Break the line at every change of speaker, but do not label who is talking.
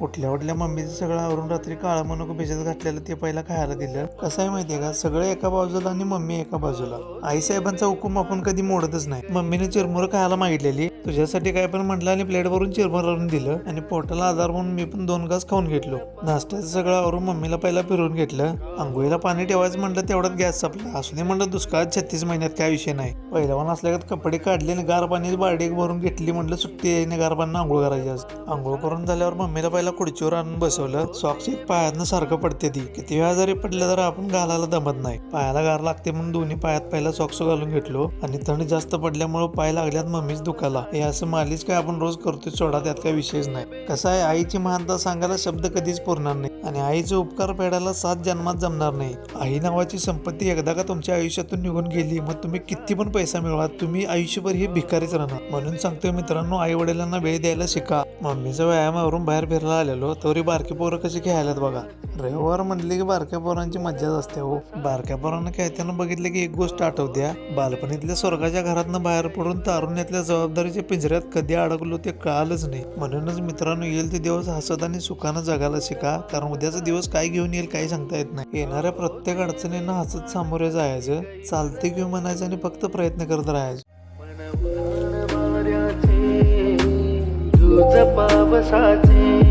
उठल्या उठल्या मम्मीचं सगळं आवरून रात्री काळा मनुका भिजत घातलेलं ते पहिला खायला दिलं. कसं आहे माहितीये का, सगळं एका बाजूला आणि मम्मी एका बाजूला. आई साहेबांचा हुकूम आपण कधी मोडतच नाही. मम्मीने चिरमुरं खायला मागितलेली, तुझ्यासाठी काय पण म्हटलं आणि प्लेट भरून चिरमुरं आणून दिलं आणि पोटाला आधार म्हणून मी पण 2 घास खाऊन घेतलो. नाश्त्याचं सगळं आवरून मम्मीला पहिला फिरवून घेतलं. आंघोळीला पाणी ठेवायचं म्हटलं तेवढ्यात गॅस संपला. असू दे म्हणलं, दुष्काळात 36 महिन्यात काय विषय नाही. पहिल्यावान असल्यागत कपडे काढले आणि गार पाण्याची बाल्टी भरून घेतली. म्हटलं सुट्टी आहे, गार पाण्यानं आंघोळ करायची आज. आंघोळ करून झाल्यावर मम्मीला पहिला खुर्चीवर आणून बसवलं. सॉक्स एक पायातनं सारखं पडते ती. किती वेळा जरी पडलं तर आपण घालायला दमत नाही. पायाला गार लागते म्हणून दोन्ही पायात पहिला सॉक्स घालून घेतलो आणि थंड जास्त पडल्यामुळे पाय लागल्यात मम्मीच दुखाला. हे असं मालिश काय आपण रोज करतोय सोडा, त्यात काही विषयच नाही. कसं आहे, आईची महानता सांगायला शब्द कधीच पुरणार नाही आणि आईचे उपकार फेडायला 7 जन्मात जमणार नाही. आई नावाची संपत्ती एकदा का तुमच्या आयुष्यातून निघून गेली, मग तुम्ही किती पण पैसा मिळवा, तुम्ही आयुष्यभर ही भिकारीच राहणार. म्हणून सांगतोय मित्रांनो, आई वडिलांना वेळ द्यायला शिका. मम्मीचा व्यायामावरून बाहेर फिरायला आलेलो तरी बारकी पोरं कशी खेळायलात बघा. रविवार म्हणले की बारक्या पोरांची मज्जाच असते हो. बारक्या पोरांना खेळताना बघितलं की एक गोष्ट आठवत्या, बालपणीतल्या स्वर्गाच्या घरातनं बाहेर पडून तारुण्यातल्या जबाबदारीच्या पिंजऱ्यात कधी अडकलो ते कळालंच नाही. म्हणूनच मित्रांनो, येईल ते दिवस हसत आणि सुखानं जगायला शिका, कारण उद्याचा दिवस काय घेऊन येईल काही सांगता येत नाही. येणाऱ्या प्रत्येक अडचणींना हसत सामोरे जायचं, चालते घेऊन म्हणायचं आणि फक्त प्रयत्न करत राहायचं.
तुझ पावसाचे